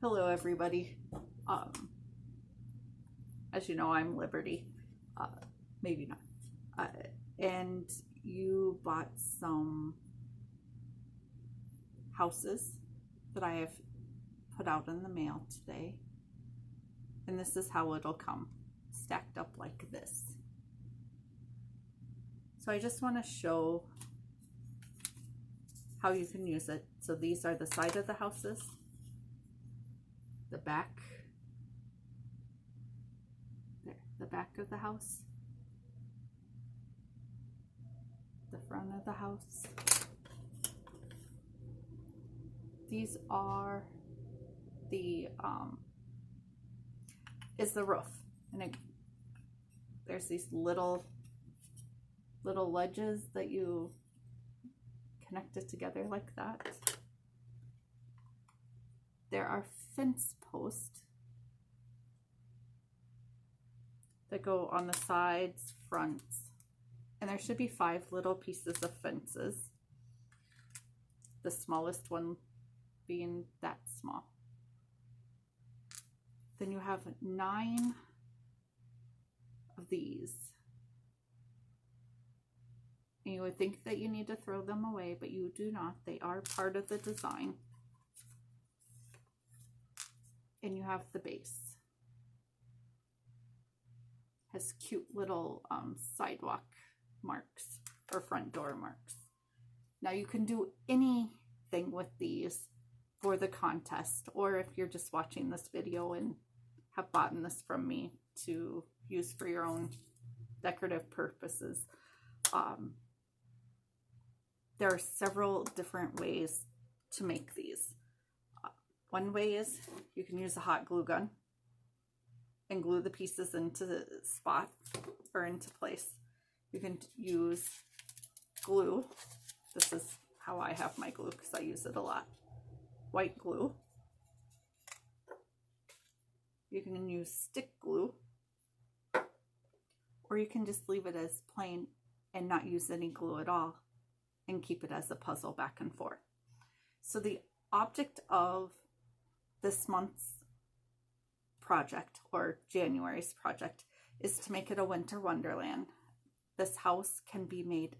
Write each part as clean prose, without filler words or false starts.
Hello everybody. As you know, I'm Liberty. Maybe not. And you bought some houses that I have put out in the mail today. And this is how it'll come, stacked up like this. So I just want to show how you can use it. So these are the side of the houses, the back, there, the back of the house, the front of the house. These are the is the roof, and there's these little ledges that you connect it together like that. There are fence posts that go on the sides, fronts, and there should be 5 little pieces of fences, the smallest one being that small. Then you have 9 of these. And you would think that you need to throw them away, but you do not. They are part of the design. And you have the base. Has cute little sidewalk marks or front door marks. Now you can do anything with these for the contest, or if you're just watching this video and have bought this from me to use for your own decorative purposes. There are several different ways to make these. One way is you can use a hot glue gun and glue the pieces into the spot or into place. You can use glue. This is how I have my glue because I use it a lot. White glue. You can use stick glue, or you can just leave it as plain and not use any glue at all and keep it as a puzzle back and forth. So the object of this month's project, or January's project, is to make it a winter wonderland. This house can be made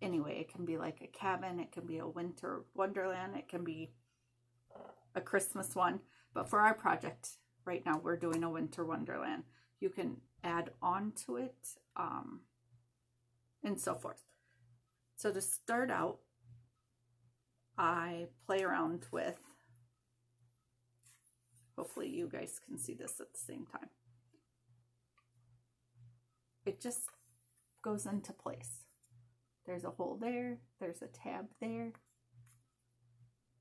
anyway. It can be like a cabin, it can be a winter wonderland, it can be a Christmas one. But for our project right now, we're doing a winter wonderland. You can add on to it and so forth. So to start out, I play around with, hopefully you guys can see this at the same time. It just goes into place. There's a hole there, there's a tab there,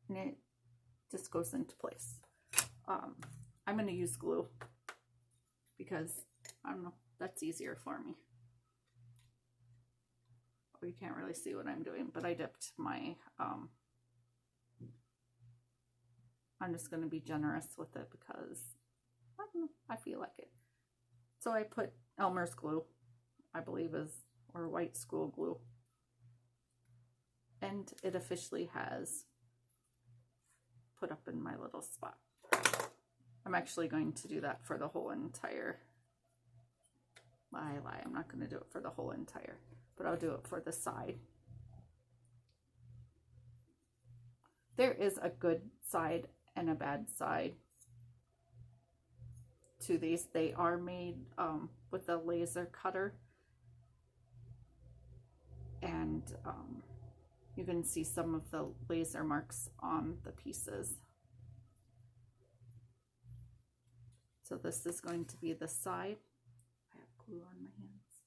and it just goes into place. I'm going to use glue because, I don't know, that's easier for me. Oh, you can't really see what I'm doing, but I dipped my, I'm just going to be generous with it because, I don't know, I feel like it. So I put Elmer's glue, I believe is, or white school glue. And it officially has put up in my little spot. I'm actually going to do that for the whole entire, I'm not going to do it for the whole entire, but I'll do it for the side. There is a good side and a bad side to these. They are made with a laser cutter, and you can see some of the laser marks on the pieces. So this is going to be the side. I have glue on my hands.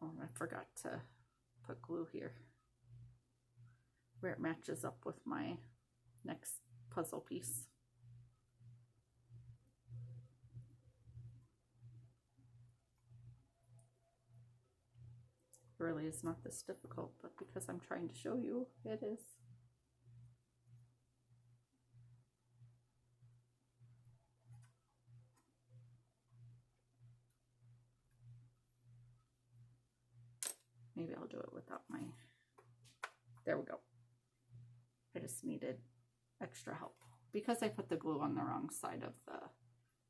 Oh, I forgot to put glue here where it matches up with my next puzzle piece. It really is not this difficult, but because I'm trying to show you, it is. Maybe I'll do it without my, there we go. I just needed extra help. Because I put the glue on the wrong side of the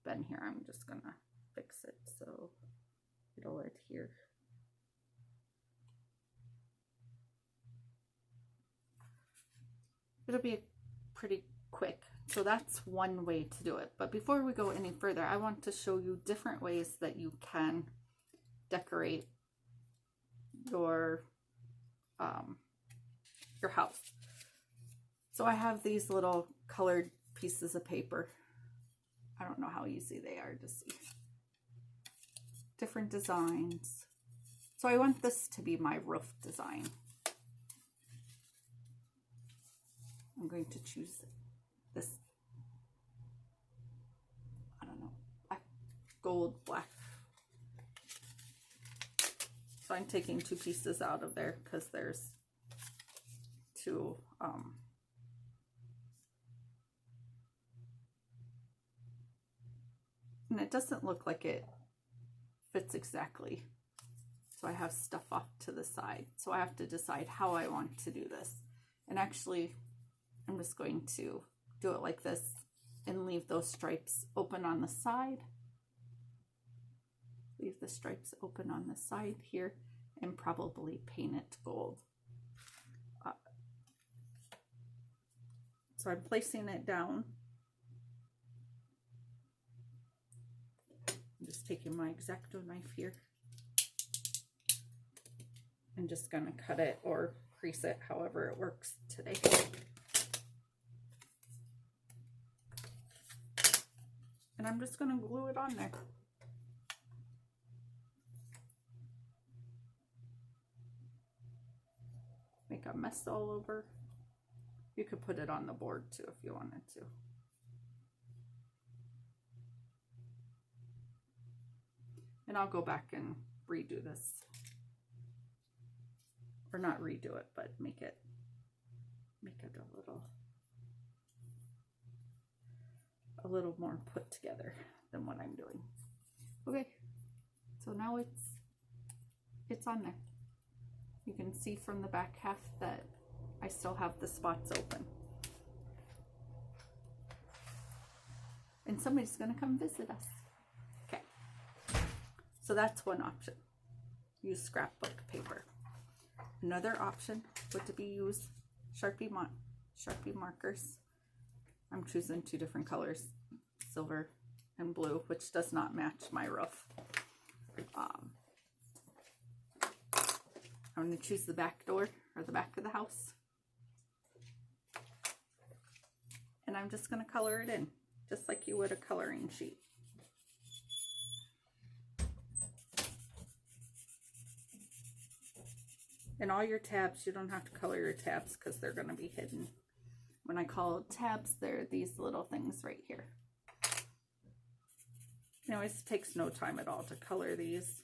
bin here, I'm just gonna fix it so it'll adhere. It'll be pretty quick. So that's one way to do it. But before we go any further, I want to show you different ways that you can decorate your house. So I have these little colored pieces of paper. I don't know how easy they are to see. Different designs. So I want this to be my roof design. I'm going to choose this, I don't know, black, gold, black. So I'm taking 2 pieces out of there because there's 2 and it doesn't look like it fits exactly. So I have stuff off to the side. So I have to decide how I want to do this. And actually, I'm just going to do it like this and leave those stripes open on the side. Leave the stripes open on the side here and probably paint it gold. So I'm placing it down. I'm just taking my X-Acto knife here. I'm just going to cut it or crease it however it works today. And I'm just going to glue it on there. Make a mess all over. You could put it on the board too if you wanted to. And I'll go back and redo this. Or not redo it, but make it a little more put together than what I'm doing. Okay, so now it's on there. You can see from the back half that I still have the spots open. And somebody's gonna come visit us. Okay, so that's one option. Use scrapbook paper. Another option would be use Sharpie markers. I'm choosing 2 different colors, silver and blue, which does not match my roof. I'm going to choose the back door or the back of the house. And I'm just going to color it in, just like you would a coloring sheet. And all your tabs, you don't have to color your tabs because they're going to be hidden. When I call tabs, they're these little things right here. Anyways, it takes no time at all to color these.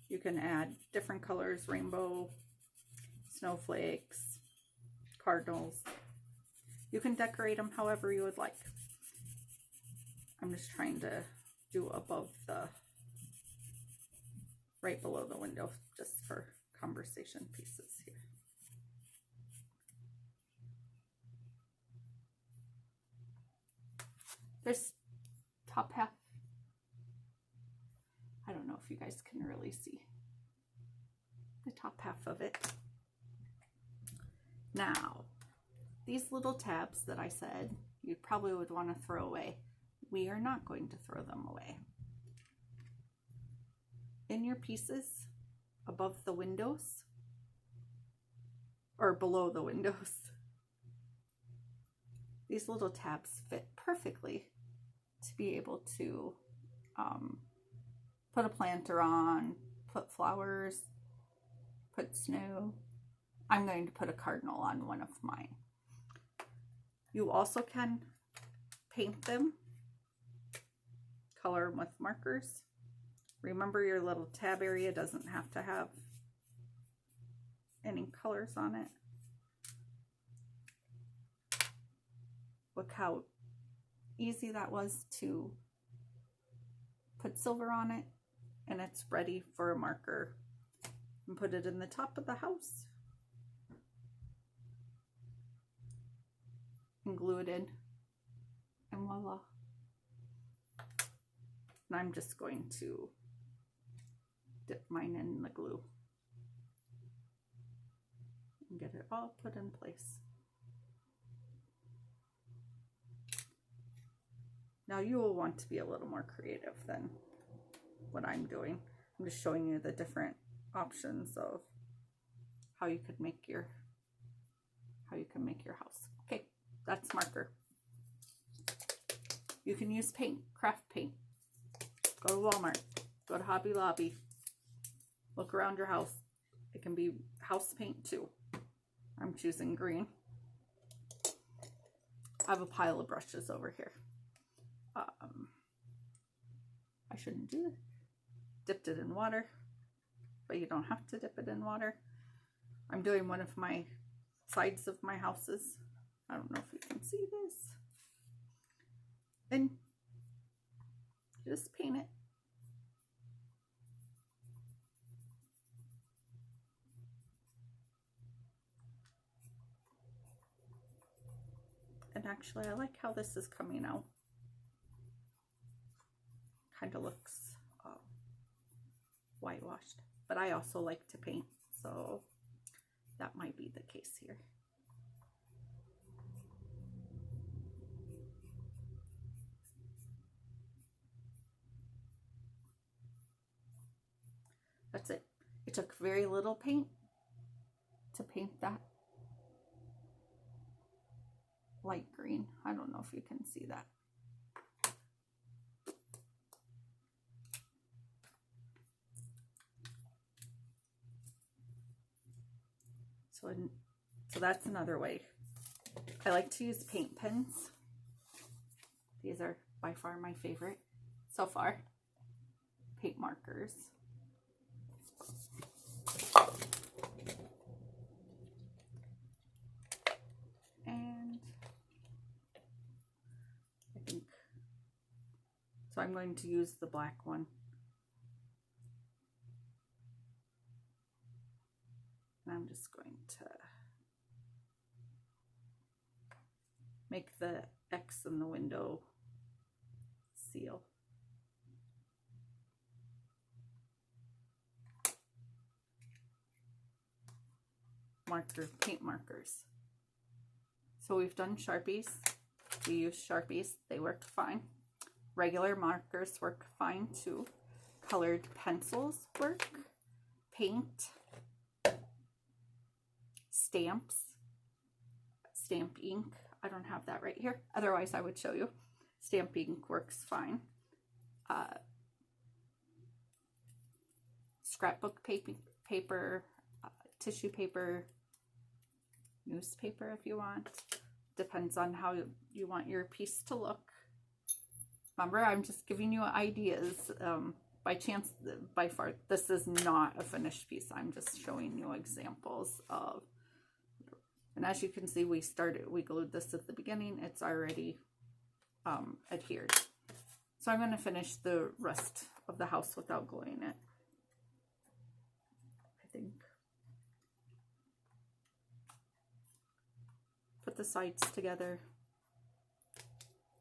You can add different colors, rainbow, snowflakes, cardinals. You can decorate them however you would like. I'm just trying to do above right below the window, just for conversation pieces here. There's top half. I don't know if you guys can really see the top half of it. Now, these little tabs that I said you probably would want to throw away, we are not going to throw them away. In your pieces above the windows or below the windows, these little tabs fit perfectly to be able to put a planter on, put flowers, put snow. I'm going to put a cardinal on one of mine. You also can paint them, color them with markers. Remember, your little tab area doesn't have to have any colors on it. Look how easy that was to put silver on it, and it's ready for a marker. And put it in the top of the house. glue it in, and voila. And I'm just going to dip mine in the glue and get it all put in place. Now you will want to be a little more creative than what I'm doing. I'm just showing you the different options of how you could make your house. Okay, that's marker. You can use paint, craft paint. Go to Walmart, go to Hobby Lobby, look around your house. It can be house paint too. I'm choosing green. I have a pile of brushes over here. I shouldn't do it. Dipped it in water, but you don't have to dip it in water. I'm doing one of my sides of my houses. I don't know if you can see this. And just paint it. And actually, I like how this is coming out. Kind of looks whitewashed, but I also like to paint, so that might be the case here. That's it. It took very little paint to paint that light green. I don't know if you can see that. So that's another way. I like to use paint pens. These are by far my favorite so far. Paint markers. And I think, so I'm going to use the black one. And I'm just going to make the X in the window seal. Paint markers. So we've done Sharpies. We use Sharpies. They work fine. Regular markers work fine too. Colored pencils work. Paint. Stamps. Stamp ink. I don't have that right here. Otherwise, I would show you. Stamp ink works fine. Scrapbook paper, tissue paper, newspaper if you want. Depends on how you want your piece to look. Remember, I'm just giving you ideas. By chance, by far, this is not a finished piece. I'm just showing you examples of. And as you can see, we glued this at the beginning. It's already adhered. So I'm going to finish the rest of the house without gluing it, I think. Put the sides together.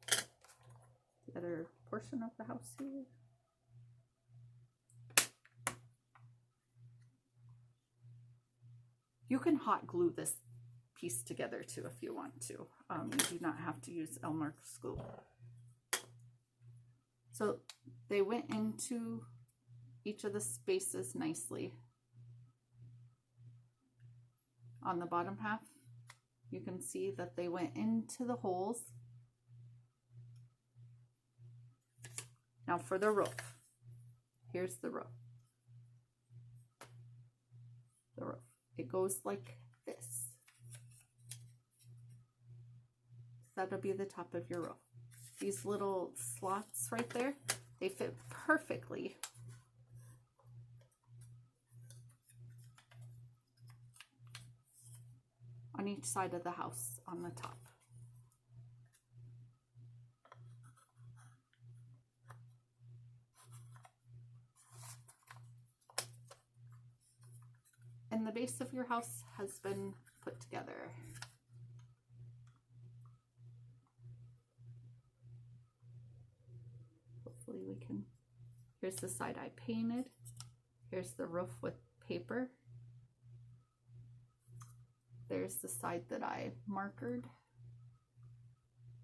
The other portion of the house here. You can hot glue this piece together too if you want to. You do not have to use Elmer's glue. So they went into each of the spaces nicely. On the bottom half, you can see that they went into the holes. Now for the roof. Here's the roof. The roof. It goes like this. That'll be the top of your roof. These little slots right there, they fit perfectly on each side of the house on the top. And the base of your house has been put together. hopefully we can, here's the side I painted. Here's the roof with paper. There's the side that I markered.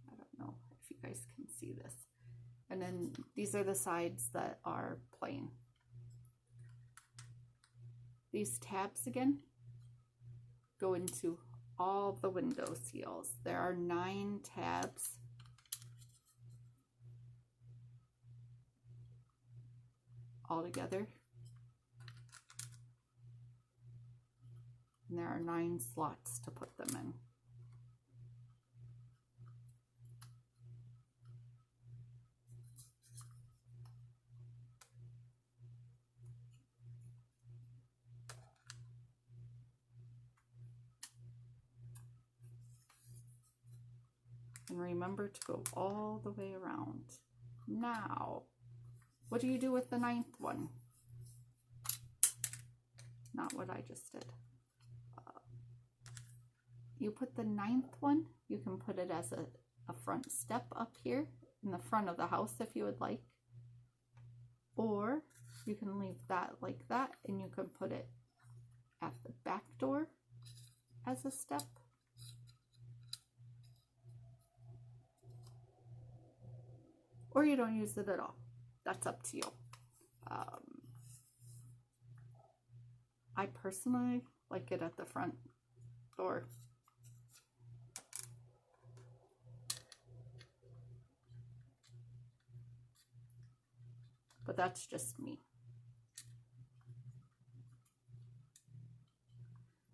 I don't know if you guys can see this. And then these are the sides that are plain. These tabs again go into all the window seals. There are 9 tabs. All together. And there are 9 slots to put them in. And remember to go all the way around. Now, what do you do with the 9th one? Not what I just did. You put the 9th one, you can put it as a front step up here in the front of the house if you would like. Or you can leave that like that and you can put it at the back door as a step. Or you don't use it at all. That's up to you. I personally like it at the front door. But that's just me.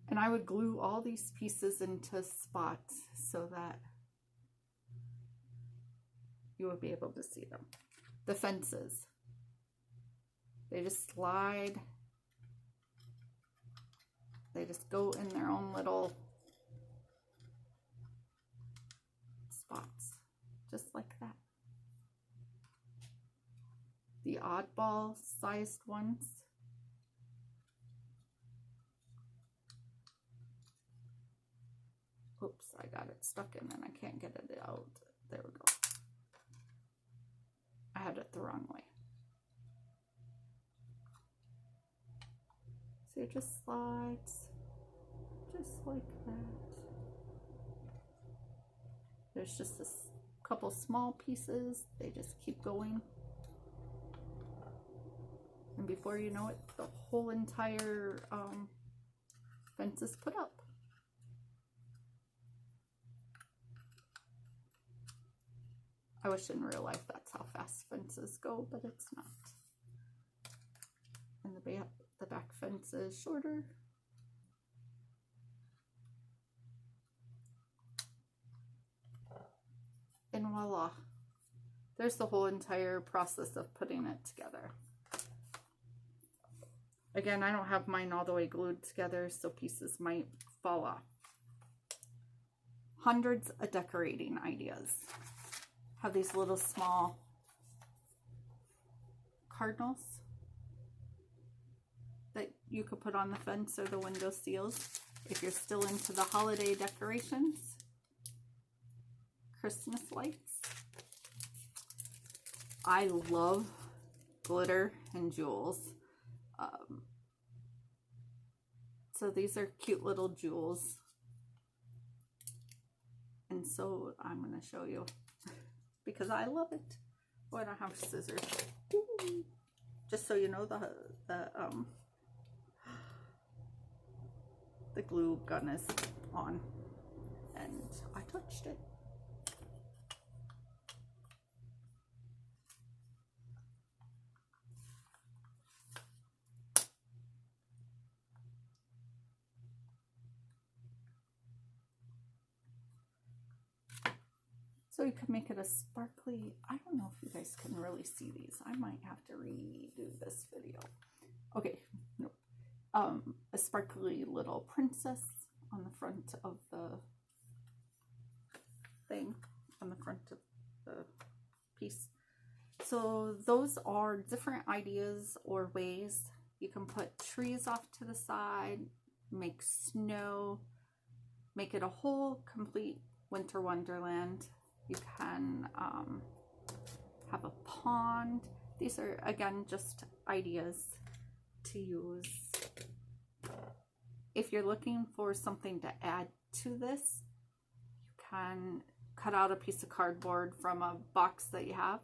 And I would glue all these pieces into spots so that you would be able to see them. The fences, they just slide. They just go in their own little spots, just like that. The oddball sized ones, oops, I got it stuck in and I can't get it out. There we go. I had it the wrong way. So it just slides just like that. There's just a couple small pieces. They just keep going. And before you know it, the whole entire fence is put up. I wish in real life that's how fast fences go, but it's not. And the back fence is shorter. And voila. There's the whole entire process of putting it together. Again, I don't have mine all the way glued together, so pieces might fall off. Hundreds of decorating ideas. Have these little small cardinals that you could put on the fence or the window seals if you're still into the holiday decorations. Christmas lights. I love glitter and jewels. So these are cute little jewels. And so I'm going to show you because I love it. Oh, I don't have scissors. Ooh. Just so you know, the glue gun is on and I touched it. So you can make it a sparkly, I don't know if you guys can really see these. I might have to redo this video. Okay, no. A sparkly little princess on the front of the thing, on the front of the piece. So those are different ideas or ways. You can put trees off to the side, make snow, make it a whole complete winter wonderland. You can have a pond. These are, again, just ideas to use. If you're looking for something to add to this, you can cut out a piece of cardboard from a box that you have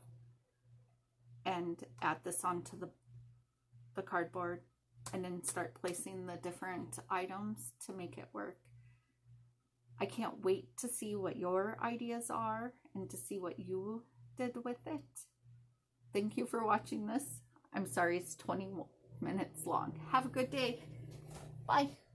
and add this onto the cardboard, and then start placing the different items to make it work. I can't wait to see what your ideas are and to see what you did with it. Thank you for watching this. I'm sorry it's 20 minutes long. Have a good day. Bye.